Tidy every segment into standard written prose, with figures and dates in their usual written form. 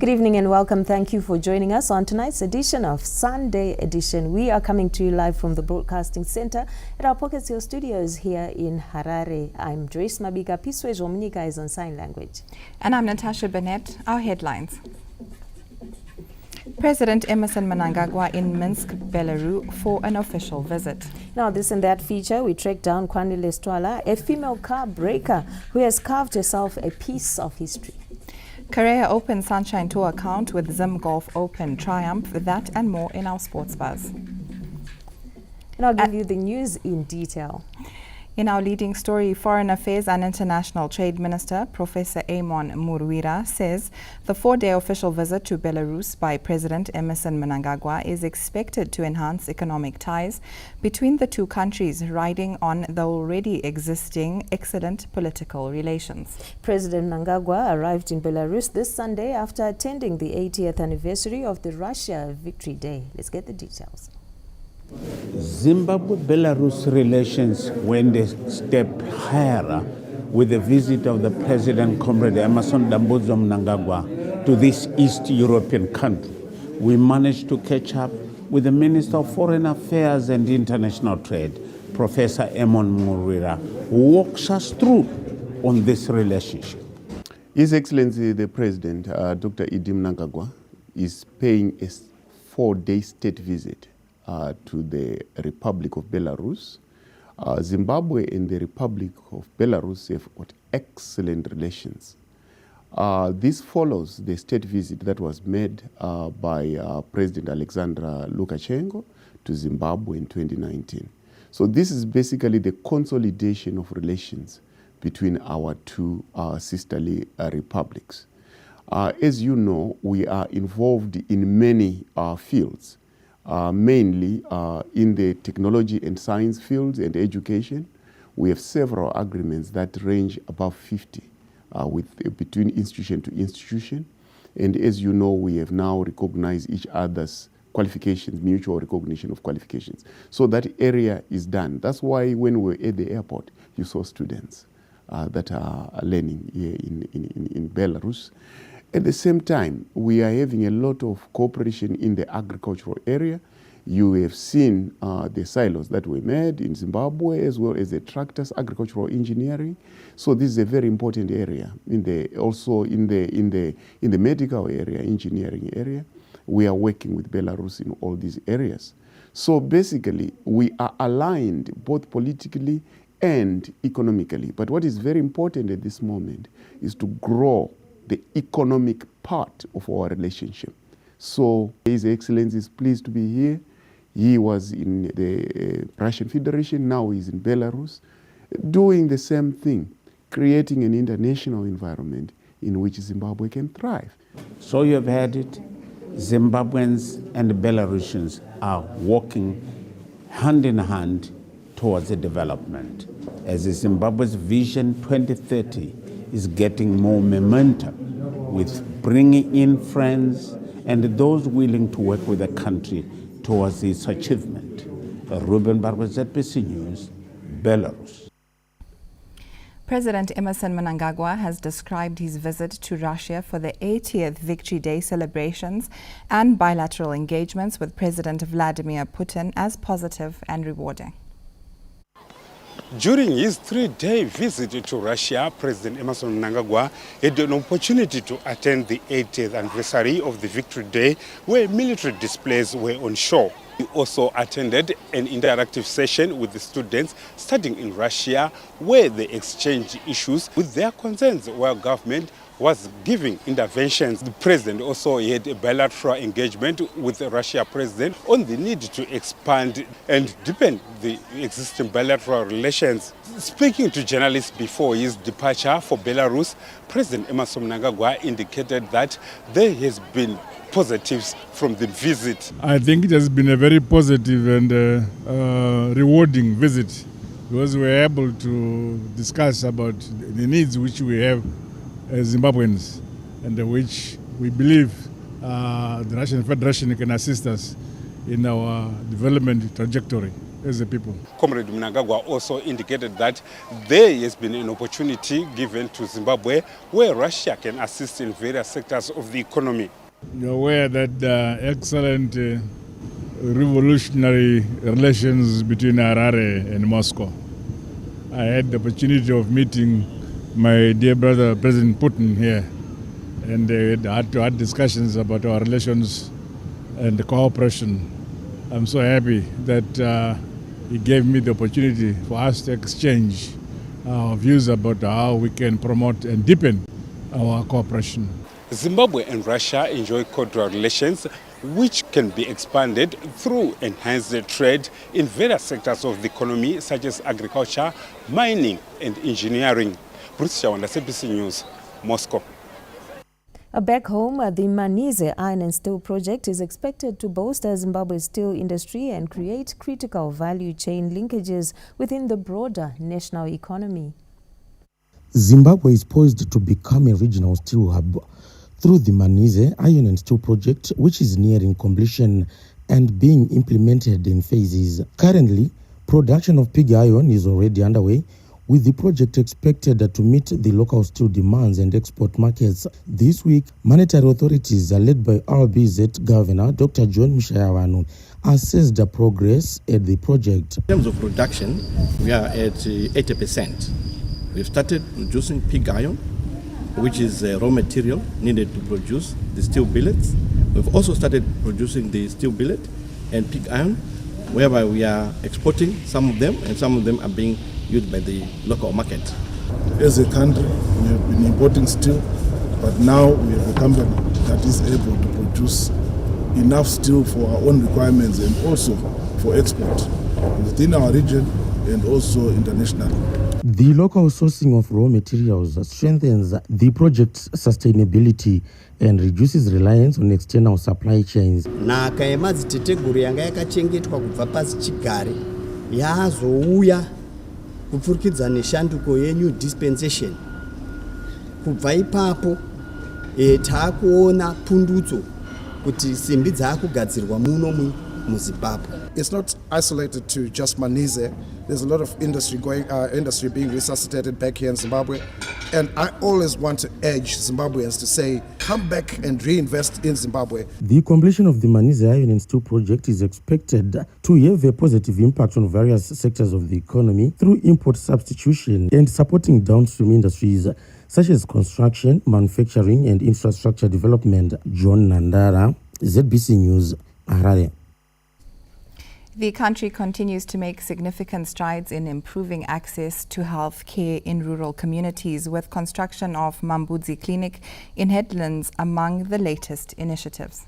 Good evening and welcome. Thank you for joining us on tonight's edition of Sunday Edition. We are coming to you live from the Broadcasting Center at our Pocket Hill Studios here in Harare. I'm Joyce Mabika. Piswe Jominika is on sign language. And I'm Natasha Bennett. Our headlines. President Emmerson Mnangagwa in Minsk, Belarus for an official visit. Now, this and that feature, we track down Kwani Lestwala, a female car breaker who has carved herself a piece of history. Korea Open Sunshine Tour account with Zim Golf Open triumph. That and more in our sports buzz. And I'll give you the news in detail. In our leading story, Foreign Affairs and International Trade Minister Professor Amon Muruwira says the 4-day official visit to Belarus by President Emmerson Mnangagwa is expected to enhance economic ties between the two countries, riding on the already existing excellent political relations. President Mnangagwa arrived in Belarus this Sunday after attending the 80th anniversary of the Russia Victory Day. Let's get the details. Zimbabwe-Belarus relations went a step higher with the visit of the President, Comrade Emmerson Mnangagwa, to this East European country. We managed to catch up with the Minister of Foreign Affairs and International Trade, Professor Amon Muruwira, who walks us through on this relationship. His Excellency the President, Dr. Mnangagwa, is paying a 4-day state visit to the Republic of Belarus. Zimbabwe and the Republic of Belarus have got excellent relations. This follows the state visit that was made by President Alexander Lukashenko to Zimbabwe in 2019. So this is basically the consolidation of relations between our two sisterly republics. As you know, we are involved in many fields. Mainly in the technology and science fields and education. We have several agreements that range above 50 between institution to institution. And as you know, we have now recognized each other's qualifications, mutual recognition of qualifications. So that area is done. That's why when we were at the airport, you saw students that are learning here in Belarus. At the same time, we are having a lot of cooperation in the agricultural area. You have seen the silos that were made in Zimbabwe, as well as the tractors, agricultural engineering. So this is a very important area. Also in the medical area, engineering area, we are working with Belarus in all these areas. So basically, we are aligned both politically and economically. But what is very important at this moment is to grow the economic part of our relationship. So His Excellency is pleased to be here. He was in the Russian Federation, now he's in Belarus, doing the same thing, creating an international environment in which Zimbabwe can thrive. So you have had it. Zimbabweans and Belarusians are walking hand in hand towards the development. As Zimbabwe's Vision 2030 is getting more momentum with bringing in friends and those willing to work with the country towards its achievement. Ruben Barber, ZPC News, Belarus. President Emmerson Mnangagwa has described his visit to Russia for the 80th Victory Day celebrations and bilateral engagements with President Vladimir Putin as positive and rewarding. During his 3-day visit to Russia, President Emmerson Mnangagwa had an opportunity to attend the 80th anniversary of the Victory Day, where military displays were on show. He also attended an interactive session with the students studying in Russia, where they exchanged issues with their concerns while government was giving interventions. The president also had a bilateral engagement with the Russia president on the need to expand and deepen the existing bilateral relations. Speaking to journalists before his departure for Belarus, President Emmerson Mnangagwa indicated that there has been positives from the visit. I think it has been a very positive and rewarding visit, because we were able to discuss about the needs which we have as Zimbabweans, and which we believe the Russian Federation can assist us in our development trajectory as a people. Comrade Mnangagwa also indicated that there has been an opportunity given to Zimbabwe where Russia can assist in various sectors of the economy. You're aware that excellent revolutionary relations between Harare and Moscow. I had the opportunity of meeting my dear brother, President Putin, here, and they had discussions about our relations and the cooperation. I'm so happy that he gave me the opportunity for us to exchange our views about how we can promote and deepen our cooperation. Zimbabwe and Russia enjoy cordial relations which can be expanded through enhanced trade in various sectors of the economy such as agriculture, mining and engineering. Bruce Shawanda, CBC News, Moscow. Back home, the Manize Iron and Steel Project is expected to bolster Zimbabwe's steel industry and create critical value chain linkages within the broader national economy. Zimbabwe is poised to become a regional steel hub through the Manize Iron and Steel Project, which is nearing completion and being implemented in phases. Currently, production of pig iron is already underway, with the project expected to meet the local steel demands and export markets. This week, monetary authorities led by RBZ Governor Dr. John Mushayawanu assessed the progress at the project. In terms of production, we are at 80%. We've started producing pig iron, which is raw material needed to produce the steel billets. We've also started producing the steel billet and pig iron, whereby we are exporting some of them, and some of them are being used by the local market. As a country, we have been importing steel, but now we have a company that is able to produce enough steel for our own requirements and also for export within our region and also internationally. The local sourcing of raw materials strengthens the project's sustainability and reduces reliance on external supply chains. Nhaka yemadziteteguru yanga yakachengetwa kubva pasi chigare yazouya kupfurikidza neshanduko yenew dispensation. Kubva ipapo taakuona pundutso kuti simbi dzaakugadzirwa muno muZimbabwe. It's not isolated to just Manize. There's a lot of industry being resuscitated back here in Zimbabwe. And I always want to urge Zimbabweans to say, come back and reinvest in Zimbabwe. The completion of the Manize Iron and Steel Project is expected to have a positive impact on various sectors of the economy through import substitution and supporting downstream industries such as construction, manufacturing and infrastructure development. John Nandara, ZBC News, Harare. The country continues to make significant strides in improving access to health care in rural communities, with construction of Mambudzi Clinic in Headlands among the latest initiatives.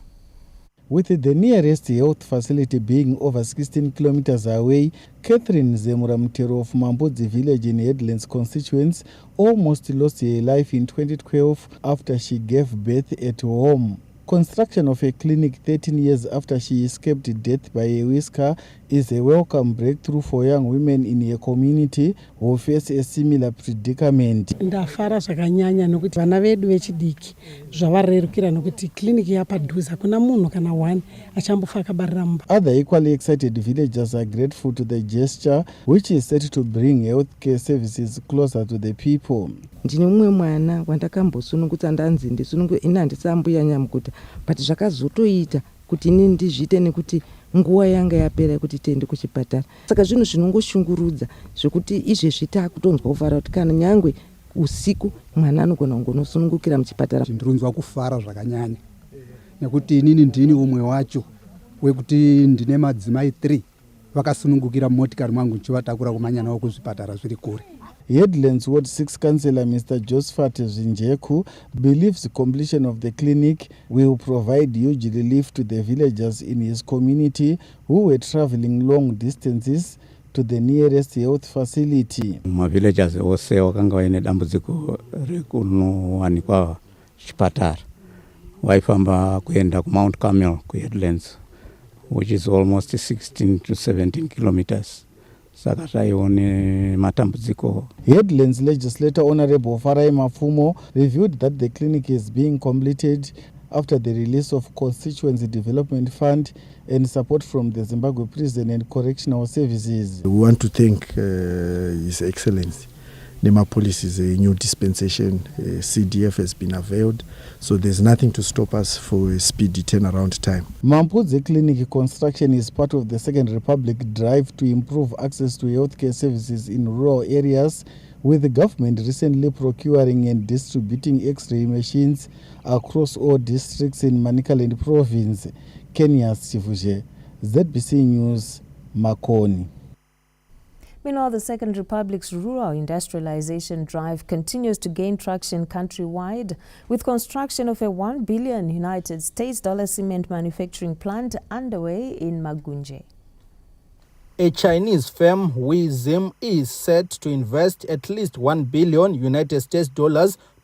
With the nearest health facility being over 16 kilometers away, Catherine Zemuramtero of Mambudzi village in Headlands constituents almost lost her life in 2012 after she gave birth at home. Construction of a clinic 13 years after she escaped death by a whisker is a welcome breakthrough for young women in a community who face a similar predicament. Ndafara zvakanyanya nokuti vana vedu vechidiki zvavarerukira nokuti clinic yapadhuze hakuna munhu kana one achambofa akabarira mumba. Other equally excited villagers are grateful to the gesture, which is set to bring healthcare services closer to the people. Ndine mumwe mwana wandakambosunungutsa ndanzi ina handisambuya nyamukuta but zvakazotoita kuti ini ndizviite nekuti nguva yanga yapera kuti tiende kuchipatara. Saka zvinhu zvinongoshungurudza zvekuti izvezvi taakutonzwa kufara kuti kana nyangwe usiku mwana anogona kungosunungukira muchipatara. Ndinonzwa kufara zvakanyanya nekuti inini ndini umwe wacho wekuti ndine madzimai 3 vakasunungukira motikari mwangu nchivatakura kumanyana kuzvipatara zviri kure. Headlands Ward 6 Councillor Mr. Josephat Zinjeku believes the completion of the clinic will provide huge relief to the villagers in his community who were travelling long distances to the nearest health facility. Villagers wose wakanga vaine dambudziko rekunowanikwa chipatara waifamba kuenda kuMount Carmel kuHeadlands, which is almost 16 to 17 kilometers. Headlands legislator Honorable Farai Mafumo reviewed that the clinic is being completed after the release of Constituency Development Fund and support from the Zimbabwe Prison and Correctional Services. We want to thank His Excellency. NEMA policies, a new dispensation, CDF has been availed, so there's nothing to stop us for a speedy turnaround time. Mampudze Clinic construction is part of the Second Republic drive to improve access to healthcare services in rural areas, with the government recently procuring and distributing X-ray machines across all districts in Manicaland province. Kenya's Chifuje, ZBC News, Makoni. Meanwhile, the Second Republic's rural industrialization drive continues to gain traction countrywide, with construction of a $1 billion United States cement manufacturing plant underway in Magunje. A Chinese firm, Zim, is set to invest at least $1 billion United States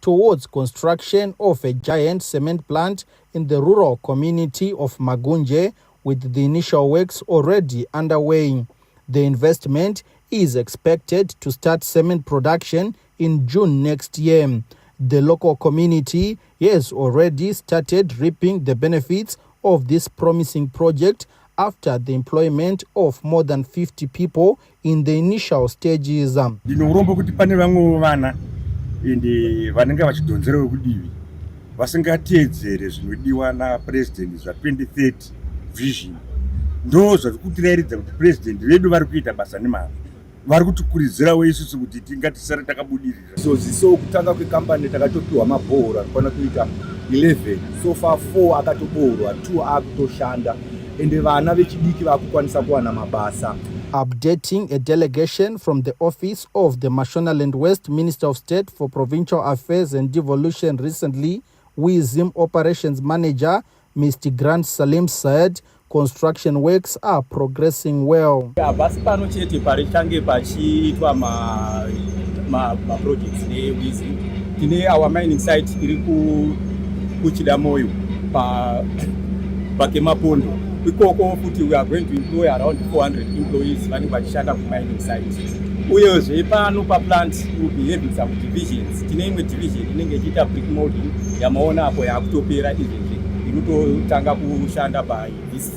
towards construction of a giant cement plant in the rural community of Magunje, with the initial works already underway. The investment is expected to start cement production in June next year. The local community has already started reaping the benefits of this promising project after the employment of more than 50 people in the initial stages. Ndinorombo kuti pane vamwe vana ende vanenge vachidonzera kudivi vasingateedzere zvinodiwa na president zva 2030 vision. Ndo zvakutirayiridza kuti president vedu vari kuita basa nemazvo. Vari kutikurudzira weisusu kuti tingatisare takabudirira. So kutanga kwekampani takatopiwa mabhora akwana kuita 11, so far 4 akatoborwa, 2 akutoshanda, ende vana vechidiki vakukwanisa kuwana mabasa. Updating a delegation from the office of the Mashonaland West Minister of State for Provincial Affairs and Devolution recently, Zim Operations Manager Mr. Grant Salim said construction works are progressing well. Basi pano chete parichange pachiitwa ma projects neWizim. Tine our mining site iri kuChidamoyo pa Kemapondo. Ikoko futi we are going to employ around 400 employees vanenge vachishanda mining site. Uyezve pano pa plant will be having some divisions. Tine imwe division inenge ichiita brick molding yamaona apo yakutopera izvezvi. Inototanga kushanda by this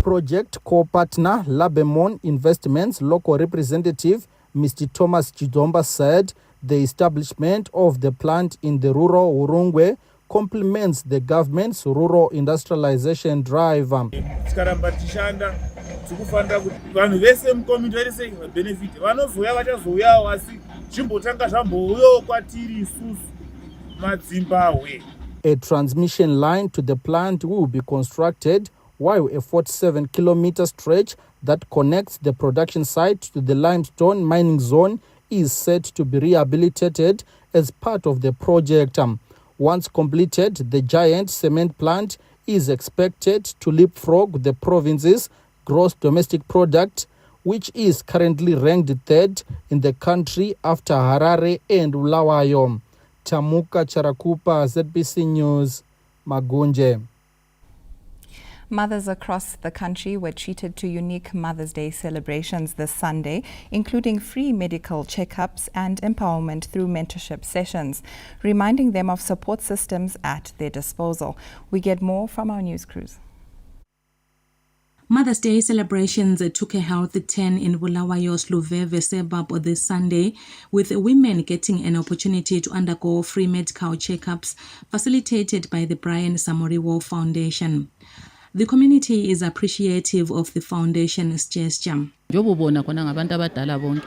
project co-partner Labemon Investments local representative Mr. Thomas Chidomba said the establishment of the plant in the rural Urungwe complements the government's rural industrialization drive. Tikaramba tishanda tikufanira kuti vanhu vese mucommunity vese benefit vanozouya vachazouyawo asi zvimbotanga zvambouyawo kwatiri isusu madzimbabwe. A transmission line to the plant will be constructed, while a 47-kilometer stretch that connects the production site to the limestone mining zone is set to be rehabilitated as part of the project. Once completed, the giant cement plant is expected to leapfrog the province's gross domestic product, which is currently ranked 3rd in the country after Harare and Bulawayo. Tamuka Charakupa, ZBC News, Magunje. Mothers across the country were treated to unique Mother's Day celebrations this Sunday, including free medical checkups and empowerment through mentorship sessions, reminding them of support systems at their disposal. We get more from our news crews. Mother's Day celebrations took a healthy turn in Bulawayo's Luveve suburb this Sunday, with women getting an opportunity to undergo free medical checkups facilitated by the Brian Samoriwo Foundation. The community is appreciative of the foundation's gesture. Njobona kona ngabantu abadala bonke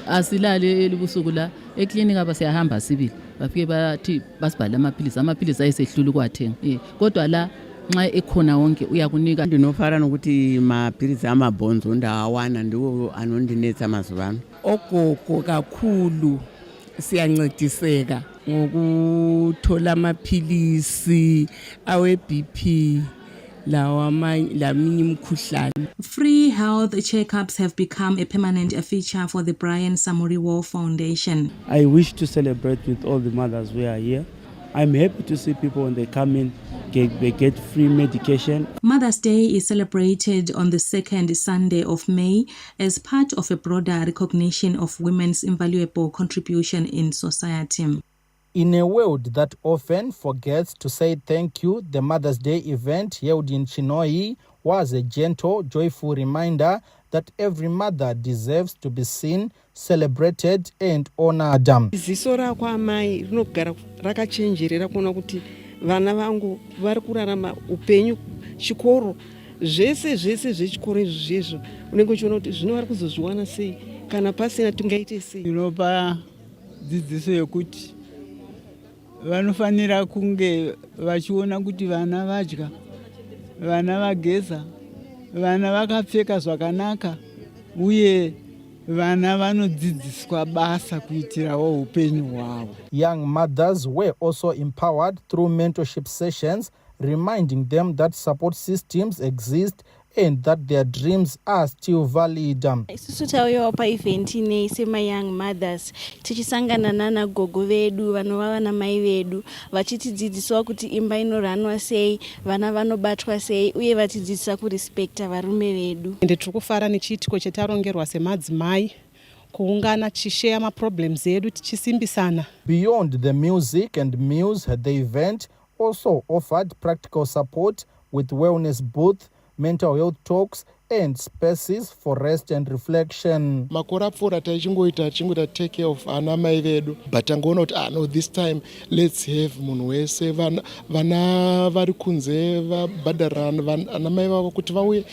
asilale ebusuku la eklinika abasiyahamba sibili bafike bathi basibhala amaphilisi ayesehlula ukwathenga kodwa la nxa ekhona wonke uyakunika. Ndinofara nokuti maphilisi amabhonzo ndawana ndiwo anondinetsa mazuvano. Ogogo kakhulu siyancediseka ngokuthola amaphilisi awe BP. Free health checkups have become a permanent feature for the Brian Samoriwo Foundation. I wish to celebrate with all the mothers who are here. I'm happy to see people when they come in, they get free medication. Mother's Day is celebrated on the second Sunday of May as part of a broader recognition of women's invaluable contribution in society. In a world that often forgets to say thank you, the Mother's Day event held in Chinoi was a gentle, joyful reminder that every mother deserves to be seen, celebrated and honored. Ziso rako amai rinogara rakachenjerera kuona kuti vana vangu vari kurarama upenyu chikoro zvese zvechikoro izvozvo unenge uchiona kuti zvino vari kuzozviwana sei kana pasina tingaite sei. Inopa dzidziso yekuti vanofanira kunge vachiona kuti vana vadya, vana vageza, vana vakapfeka zvakanaka uye vana vanodzidziswa basa kuitirawo upenyu hwavo. Young mothers were also empowered through mentorship sessions, reminding them that support systems exist and that their dreams are still valid. Isusu tauyawo paevent inei sema-young mothers tichisangana nana gogo vedu vanova vana mai vedu vachitidzidzisawo kuti imba inoranwa sei, vana vanobatwa sei uye vatidzidzisa kurespekta varume vedu. Ende tiri kufara nechiitiko chatarongerwa semadzimai kuungana tichishare maproblems edu tichisimbisana. Beyond the music and meals, the event also offered practical support with wellness booth, mental health talks and spaces for rest and reflection. Makore apfuura tichingoita take care of ana mai vedu, but tangoona kuti no, this time let's have munhu wese vana vari kunze vabhadharana ana mai vavo kuti vauye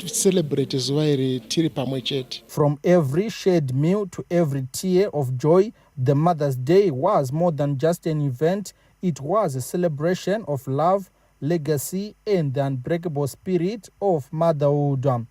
celebrate zuva iri tiri pamwe chete. From every shared meal to every tear of joy, the Mother's Day was more than just an event. It was a celebration of love, legacy and the unbreakable spirit of motherhood.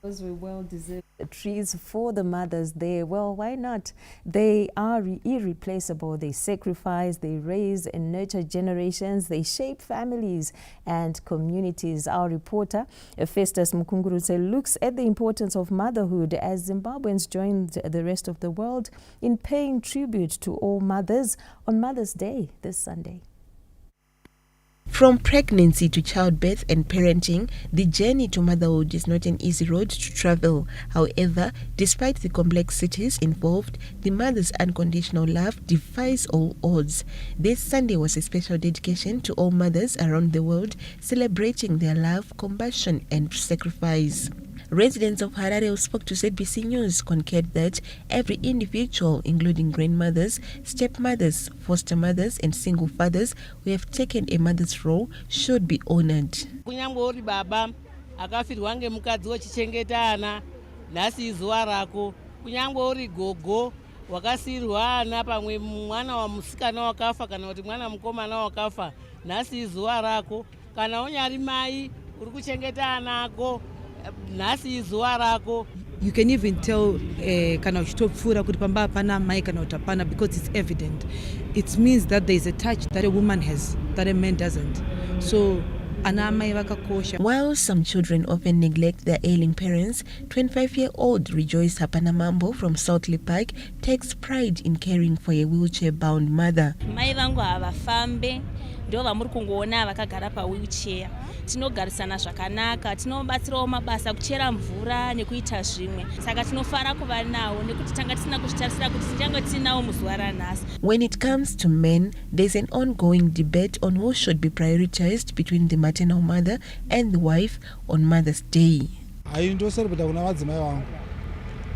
Those were well-deserved trees for the mothers there. Well, why not? They are irreplaceable. They sacrifice, they raise and nurture generations, they shape families and communities. Our reporter, Festus Mukungurutse, looks at the importance of motherhood as Zimbabweans joined the rest of the world in paying tribute to all mothers on Mother's Day this Sunday. From pregnancy to childbirth and parenting, the journey to motherhood is not an easy road to travel. However, despite the complexities involved, the mother's unconditional love defies all odds. This Sunday was a special dedication to all mothers around the world, celebrating their love, compassion, and sacrifice. Residents of Harare who spoke to ZBC News concurred that every individual, including grandmothers, stepmothers, foster mothers, and single fathers who have taken a mother's role, should be honored. Kunyangwe uri baba akafirwa ngemukadzi wechichengeta ana nhasi zuva rako, kunyangwe uri gogo wakasirwa ana pamwe mwana wamusikana wakafa kana kuti mwana mukomana wakafa nhasi zuva rako, kana unyari mai uri kuchengeta ana ako nasi zuva rako. You can even tell kana uchitopfuura kuti pamba hapana mai kana kuti hapana because it's evident. It means that there is a touch that a woman has that a man doesn't. So ana mai vakakosha. While some children often neglect their ailing parents, 25-year-old Rejoice Hapanamambo from South Park takes pride in caring for a wheelchair-bound mother. Mai vangu havafambe ndo vamuri kungoona vakagara pa-wheelchair. Tinogarisana zvakanaka, tinobatsirawo mabasa kuchera mvura nekuita zvimwe. Saka tinofara kuva nawo nekuti tanga tisina kuzvitarisira kuti tichange tinawo muzuva ranhasi. When it comes to men, there's an ongoing debate on who should be prioritized between the maternal mother and the wife on Mother's Day. Aindosaribata kuna madzimai vangu.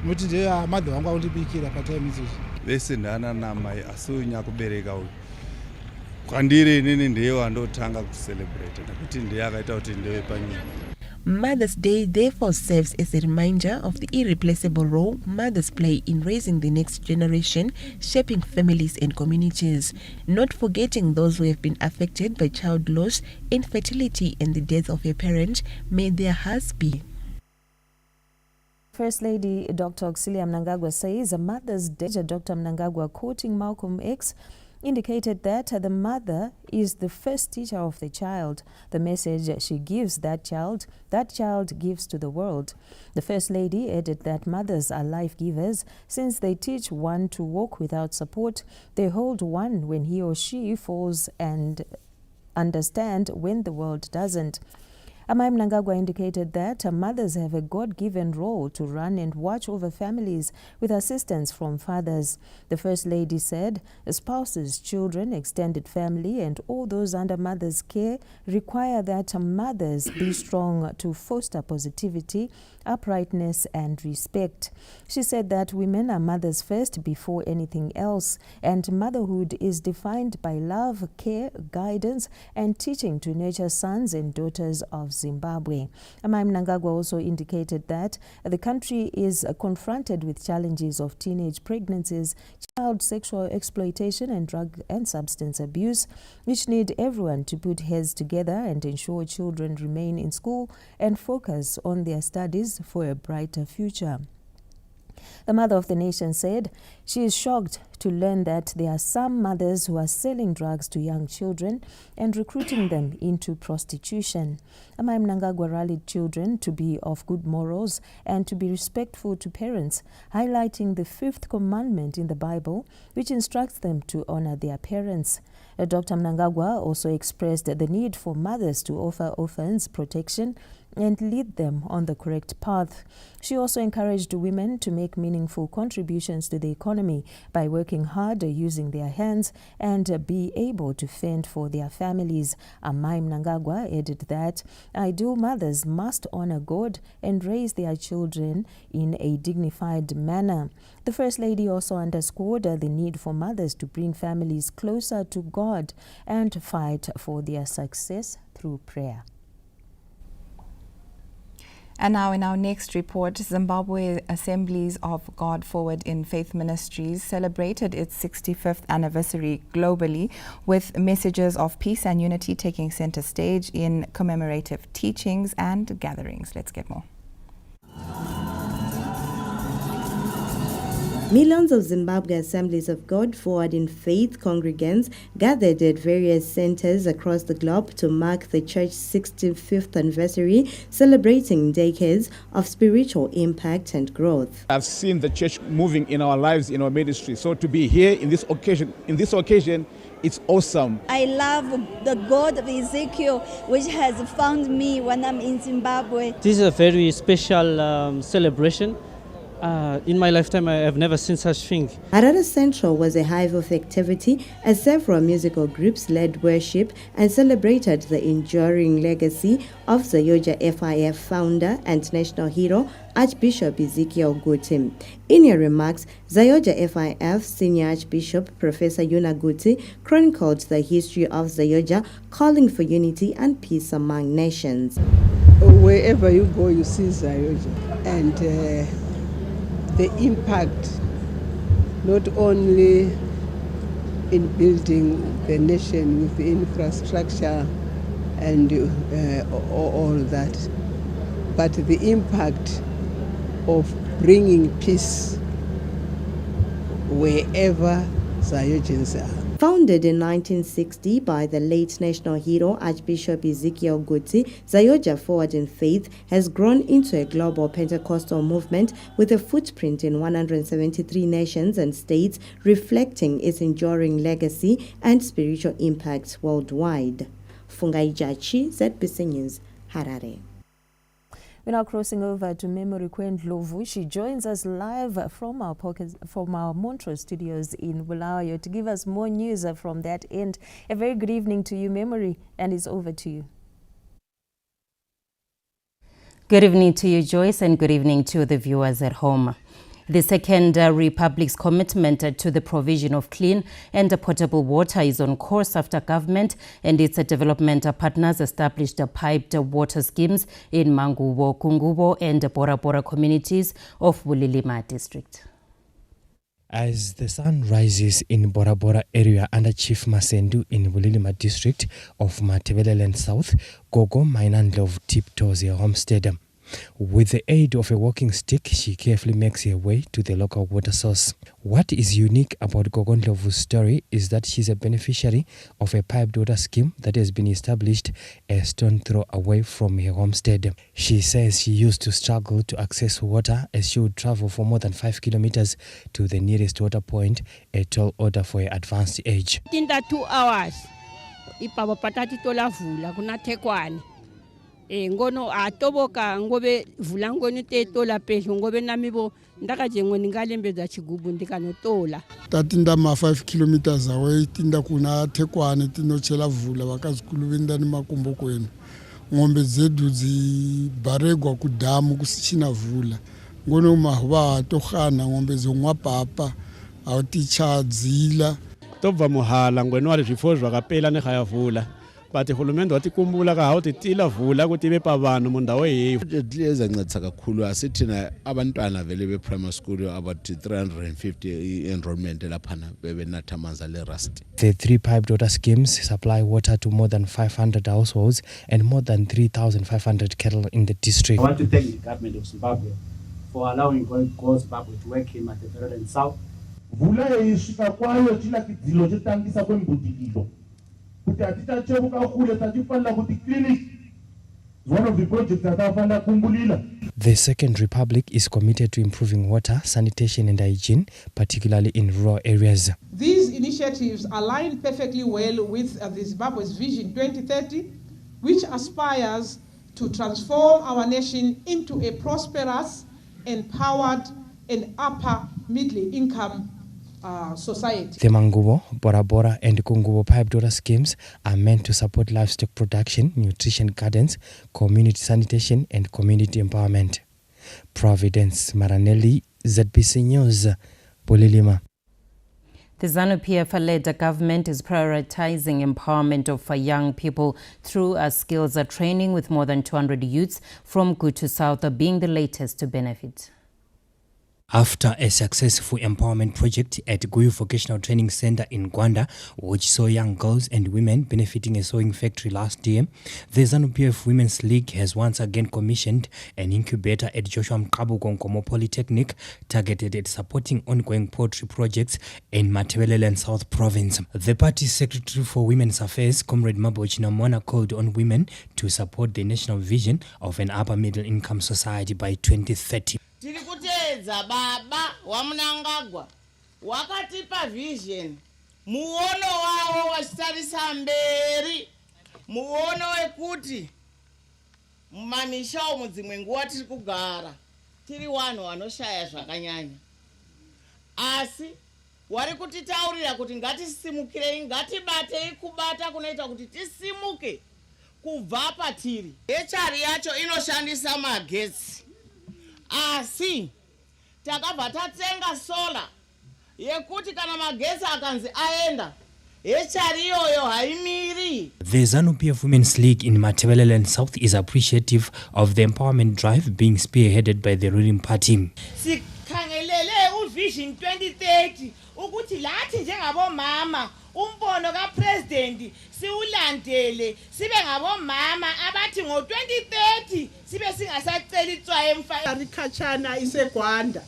Muti ndiye madhe vangu aundibikira patime idzodzi. Vese ndana namai asi unyakubereka uyu. Kwandiri inini ndiye wandotanga kucelebrate nekuti ndiye akaita kuti ndiwe panyika. Mother's Day therefore serves as a reminder of the irreplaceable role mothers play in raising the next generation, shaping families and communities, not forgetting those who have been affected by child loss, infertility and the death of a parent. May their hearts be. First Lady Dr. Auxilia Mnangagwa says a Mother's Day. Dr. Mnangagwa, quoting Malcolm X, indicated that the mother is the first teacher of the child. The message she gives that child gives to the world. The First Lady added that mothers are life givers since they teach one to walk without support. They hold one when he or she falls and understand when the world doesn't. Amai Mnangagwa indicated that mothers have a God-given role to run and watch over families with assistance from fathers. The First Lady said spouses, children, extended family and all those under mothers' care require that mothers be strong to foster positivity, uprightness and respect. She said that women are mothers first before anything else, and motherhood is defined by love, care, guidance and teaching to nurture sons and daughters of Zimbabwe. Amai Mnangagwa also indicated that the country is confronted with challenges of teenage pregnancies, child sexual exploitation and drug and substance abuse, which need everyone to put heads together and ensure children remain in school and focus on their studies for a brighter future. The mother of the nation said she is shocked to learn that there are some mothers who are selling drugs to young children and recruiting them into prostitution. Amai Mnangagwa rallied children to be of good morals and to be respectful to parents, highlighting the fifth commandment in the Bible, which instructs them to honor their parents. Dr. Mnangagwa also expressed the need for mothers to offer orphans protection and lead them on the correct path. She also encouraged women to make meaningful contributions to the economy by working hard, using their hands, and be able to fend for their families. Amai Mnangagwa added that ideal mothers must honor God and raise their children in a dignified manner. The First Lady also underscored the need for mothers to bring families closer to God and fight for their success through prayer. And now in our next report, Zimbabwe Assemblies of God Forward in Faith Ministries celebrated its 65th anniversary globally, with messages of peace and unity taking center stage in commemorative teachings and gatherings. Let's get more. Millions of Zimbabwe Assemblies of God Forward in Faith congregants gathered at various centers across the globe to mark the church's 65th anniversary, celebrating decades of spiritual impact and growth. I've seen the church moving in our lives, in our ministry. So to be here in this occasion, it's awesome. I love the God of Ezekiel, which has found me when I'm in Zimbabwe. This is a very special celebration. In my lifetime, I have never seen such thing. Harare Central was a hive of activity as several musical groups led worship and celebrated the enduring legacy of ZAOGA FIF founder and national hero, Archbishop Ezekiel Guti. In her remarks, ZAOGA FIF Senior Archbishop Professor Yuna Guti chronicled the history of ZAOGA, calling for unity and peace among nations. Wherever you go, you see ZAOGA, and the impact not only in building the nation with the infrastructure and all that, but the impact of bringing peace wherever ZAOGAns are. Founded in 1960 by the late national hero Archbishop Ezekiel Guti, ZAOGA Forward in Faith has grown into a global Pentecostal movement with a footprint in 173 nations and states, reflecting its enduring legacy and spiritual impact worldwide. Fungai Jachi, ZBC News, Harare. We're now crossing over to Memory Kwendlovu. She joins us live from our Montrose studios in Bulawayo to give us more news from that end. A very good evening to you, Memory, and it's over to you. Good evening to you, Joyce, and good evening to the viewers at home. The Second Republic's commitment to the provision of clean and potable water is on course after government and its development partners established piped water schemes in Mangubo, Kungubo and Bora Bora communities of Bulilima district. As the sun rises in Bora Bora area under Chief Masendu in Bulilima district of Matebeleland South, Gogo Mainandlov tiptoes her homestead. With the aid of a walking stick, she carefully makes her way to the local water source. What is unique about Gogondlovu's story is that she's a beneficiary of a piped water scheme that has been established a stone throw away from her homestead. She says she used to struggle to access water as she would travel for more than 5 kilometers to the nearest water point, a tall order for her advanced age. In that 2 hours, ipapa patati tola vula kuna tekwani. ngono atoboka ngobe vulangoni tetola pedlo ngobe namibo ndakajengo ningalembedza chigubu ndikanotola tatinda ma 5 kilometers away tinda kuna Tekwane tinochela vula vakazikulu vendani makumbo kwenu ng'ombe zedu dzibharegwa kudhamu kusichina vula ngono mahuva atohana ng'ombe zomwa papa autichadzila tobva muhala ngwenu wali zvifo zvakapela nekhayavula but uhulumende watikumbula kahawuthi tila vula ukuthi ibe pa vanhu mundawo yeyo ezancedisa kakhulu asithina abantwana vele be-primary school about 350 enrollment laphana bebenatha amanzi ale-rust. The 3 piped water schemes supply water to more than 500 households and more than 3,500 cattle in the district. I want to thank the government of Zimbabwe for allowing Go Zimbabwe to work in Matabeleland South. Vula yisvika kwayo chila kidzilo chotangisa kwembudikilo kuti atichachemuka kule tatifanira kuti clinic is one of the projects that atafanira kumbulila. The Second Republic is committed to improving water, sanitation and hygiene, particularly in rural areas. These initiatives align perfectly well with the Zimbabwe's Vision 2030, which aspires to transform our nation into a prosperous, empowered and upper middle income society. The Mangubo, Bora Bora and Kungubo piped water schemes are meant to support livestock production, nutrition gardens, community sanitation and community empowerment. Providence Maranelli, ZBC News, Bulilima. The ZANU-PF-led government is prioritizing empowerment of young people through skills training, with more than 200 youths from Good to South being the latest to benefit. After a successful empowerment project at Guyu Vocational Training Center in Gwanda, which saw young girls and women benefiting a sewing factory last year, the ZANU-PF Women's League has once again commissioned an incubator at Joshua Mqabuko Nkomo Polytechnic targeted at supporting ongoing poultry projects in Matabeleland South Province. The party's Secretary for Women's Affairs, Comrade Mabochi Namona, called on women to support the national vision of an upper middle income society by 2030. Tiri kutedza baba wa Mnangagwa wakatipa vision, muono wao wachitarisa mberi, muono wekuti mumamisha umu dzimwe nguva tiri kugara tiri vanhu vanoshaya zvakanyanya, asi wari kutitaurira kuti ngatisimukirei, ngatibatei kubata kunoita kuti tisimuke kubva patiri. Echari yacho inoshandisa magetsi, asi takabva tatsenga sola yekuti kana magetsi akanzi aenda echari iyoyo haimiri. The ZANU-PF Women's League in Matabeleland South is appreciative of the empowerment drive being spearheaded by the ruling party. Sikhangelele uVision 2030 ukuthi lathi njengabomama umbono kaPresident siulandele sibe ngabomama abathi ngo2030 sibe singasacela itswaye emfana rikachana iseGwanda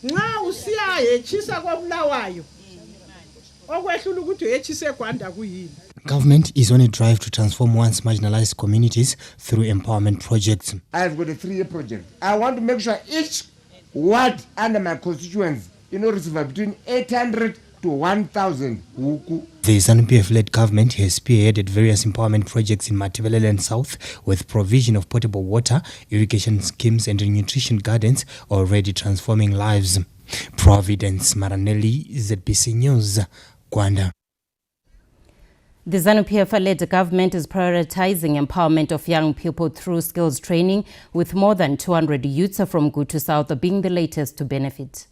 nxa usiya yechisa kwaBulawayo okwehlula ukuthi yechise eGwanda kuyini. Government is on a drive to transform once marginalized communities through empowerment projects. I've got a 3-year project. I want to make sure each ward under my constituents receive between 800 to 1,000 huku. The ZANU-PF-led government has spearheaded various empowerment projects in Matabeleland South with provision of potable water, irrigation schemes and nutrition gardens already transforming lives. Providence Maranelli, ZBC News, Gwanda. The ZANU-PF-led government is prioritizing empowerment of young people through skills training, with more than 200 youths from Good to South being the latest to benefit.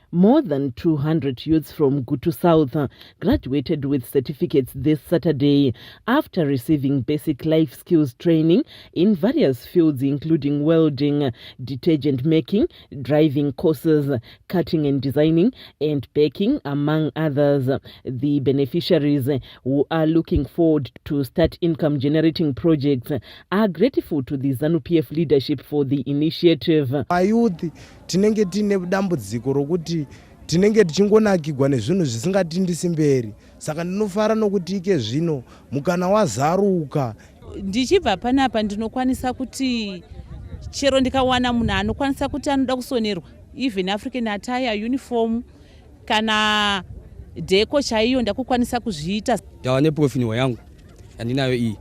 More than 200 youths from Gutu South graduated with certificates this Saturday after receiving basic life skills training in various fields including welding, detergent making, driving courses, cutting and designing, and baking, among others. The beneficiaries, who are looking forward to start income generating projects, are grateful to the ZANU-PF leadership for the initiative. Tinenge tine dambudziko rokuti tinenge tichingonakigwa nezvinhu zvisingatindisi mberi, saka ndinofara nokuti ike zvino mukana wazaruka. Ndichibva panapa ndinokwanisa kuti chero ndikawana munhu anokwanisa kuti anoda kusonerwa even African attire, uniform kana deko chaiyo ndakukwanisa kuzviita. Ndawa neprofiniwa yangu yandinayo iyi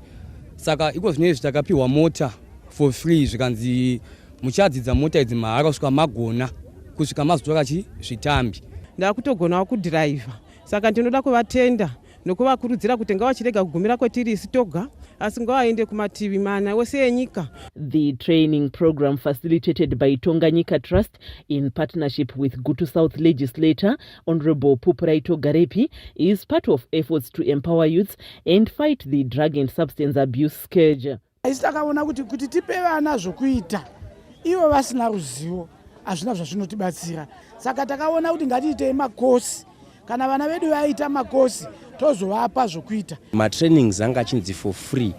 saka iko zvinezvi takapiwa mota for free zvikanzi muchadzidza mota idzi mahara kusvika magona kusvika mazotora zvitambi. Ndakutogonawo kudhiraivha saka ndinoda kuvatenda nokuvakurudzira kuti ngavachirega kugumira kwetiri toga asi ngavaende kumativi mana wese enyika. The training program facilitated by Tonganyika Trust in partnership with Gutu South legislator Honorable Pupuraito Garepi is part of efforts to empower youths and fight the drug and substance abuse scourge. Takaona kuti tipe vana zvokuita ivo vasina ruzivo hazvina zvazvinotibatsira, saka takaona kuti ngatiite makosi, kana vana vedu vaita makosi tozovapa zvokuita. Matrainings anga achinzi for free,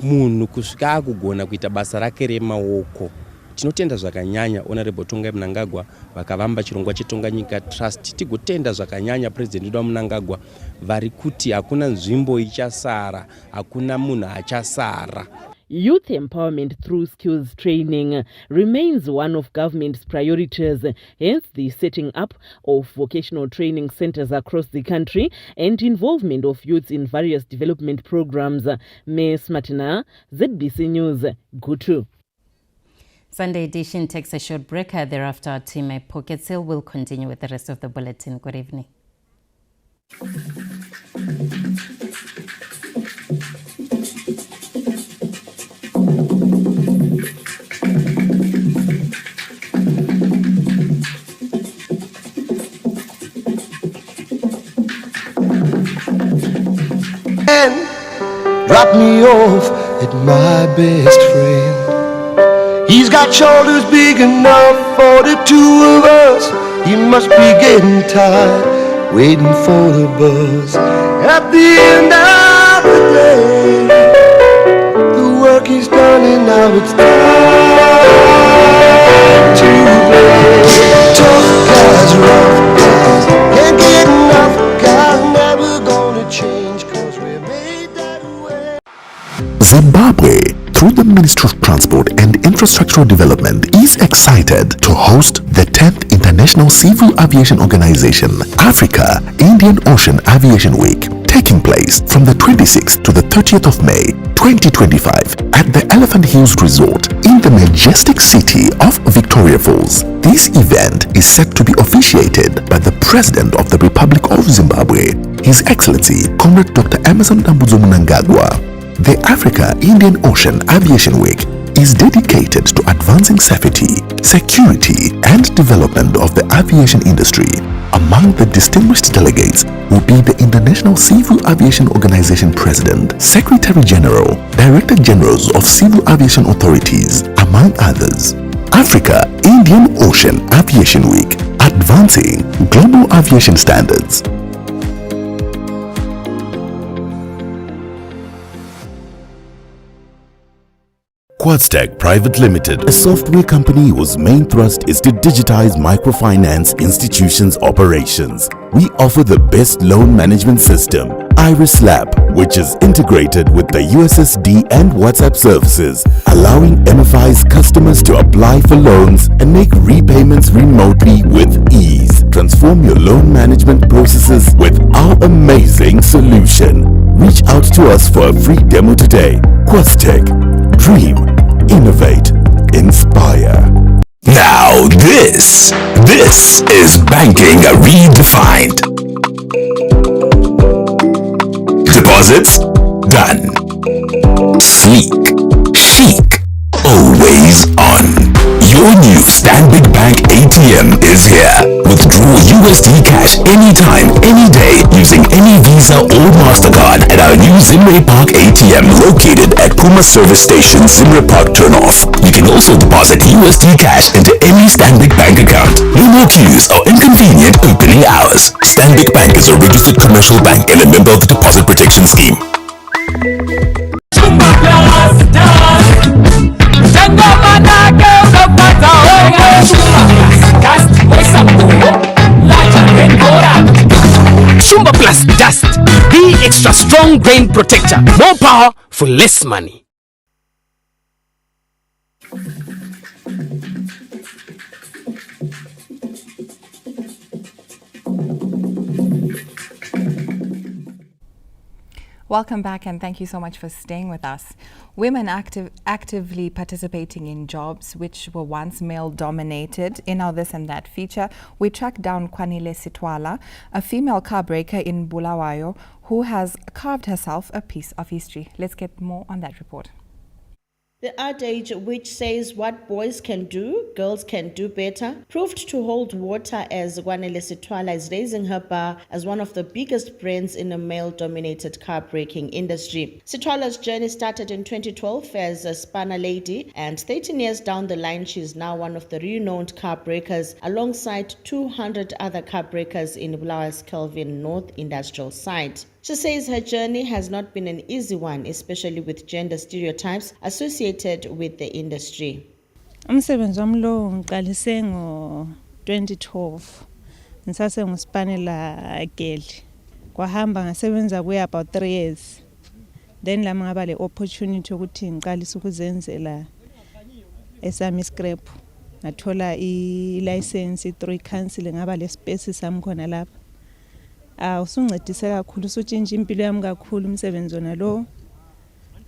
munhu kusvika akugona kuita basa rake remaoko. Tinotenda zvakanyanya Honorable Tongai Mnangagwa vakavamba chirongwa cheTonganyika Trust. Tigotenda zvakanyanya President wedu Mnangagwa vari kuti hakuna nzvimbo ichasara, hakuna munhu achasara. Youth empowerment through skills training remains one of government's priorities, hence the setting up of vocational training centers across the country and involvement of youths in various development programs. Ms. Martina, ZBC News, Gutu. Sunday edition takes a short break. Thereafter, our team at Pocket Sale will continue with the rest of the bulletin. Good evening. Drop me off at my best friend. He's got shoulders big enough for the two of us. He must be getting tired, waiting for the bus. At the end of the day, the work is done and now it's time to play. Tough guys, rough guys, can't get enough guys, never gonna change 'cause we're made that way. Zimbabwe, through the Ministry of Transport and Infrastructural Development, is excited to host the 10th International Civil Aviation Organization Africa Indian Ocean Aviation Week, taking place from the 26th to the 30th of May 2025 at the Elephant Hills Resort in the majestic city of Victoria Falls. This event is set to be officiated by the President of the Republic of Zimbabwe, His Excellency Comrade Dr. Emmerson Dambudzo Mnangagwa. The Africa Indian Ocean Aviation Week is dedicated to advancing safety, security, and development of the aviation industry. Among the distinguished delegates will be the International Civil Aviation Organization President, Secretary General, Director Generals of Civil Aviation Authorities, among others. Africa Indian Ocean Aviation Week, advancing global aviation standards. Quadstack Private Limited, a software company whose main thrust is to digitize microfinance institutions' operations. We offer the best loan management system, Iris Lab, which is integrated with the USSD and WhatsApp services, allowing MFI's customers to apply for loans and make repayments remotely with ease. Transform your loan management processes with our amazing solution. Reach out to us for a free demo today. Quadstack. Dream, innovate, inspire. Now this is banking redefined. Deposits done. Sleek, chic, always on. Your new Stanbic Bank ATM is here. Withdraw USD cash anytime, any day using any Visa or MasterCard at our new Zimray Park ATM located at Puma Service Station, Zimray Park Turnoff. You can also deposit USD cash into any Stanbic Bank account. No more queues or inconvenient opening hours. Stanbic Bank is a registered commercial bank and a member of the Deposit Protection Scheme. Shumba Plus Dust, the extra strong brain protector. More power for less money. Welcome back, and thank you so much for staying with us. Women actively participating in jobs which were once male-dominated. In our This and That feature, we tracked down Kwanile Sitwala, a female car breaker in Bulawayo, who has carved herself a piece of history. Let's get more on that report. The adage which says what boys can do, girls can do better, proved to hold water as Kwanile Sitwala is raising her bar as one of the biggest brands in the male-dominated car-breaking industry. Sitwala's journey started in 2012 as a spanner lady, and 13 years down the line, she is now one of the renowned car breakers alongside 200 other car breakers in Bulawayo's Kelvin North Industrial Site. She says her journey has not been an easy one, especially with gender stereotypes associated with the industry. Umsebenzi wami lo ngiqalise ngo-2012 ngisase nguspanela girl kwahamba ngasebenza kuya about 3 years then lami ngaba le opportunity ukuthi ngiqalise ukuzenzela esami scrap ngathola i-license i-3 council ngaba le space sami khona lapha. Usuncedise kakhulu usutshintsha impilo yami kakhulu umsebenzi wona lo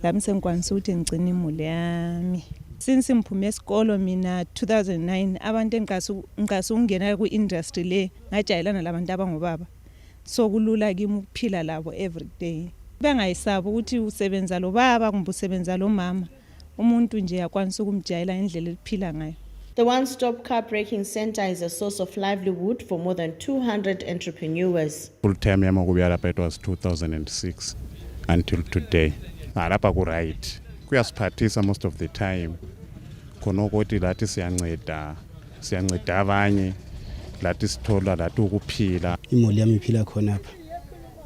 lami sengikwanisa ukuthi ngigcine imuli yami. Since ngiphume esikolo mina 2009 abantu engikasi ungena ku-industry le ngajayelana labantu abangobaba, so kulula kimi ukuphila labo every day. Bengayisabi ukuthi usebenza lo baba kumbe usebenza lo mama, umuntu nje yakwanisa ukumjayela indlela eliphila ngayo. The one-stop car breaking center is a source of livelihood for more than 200 entrepreneurs. Full time yami ukubuyela it was 2006 until today. Lapha ku right. Kuyasiphathisa most of the time. Khona ukuthi lathi siyanceda abanye, lathi sithola lathi ukuphila. Imoli yami iphila khona apha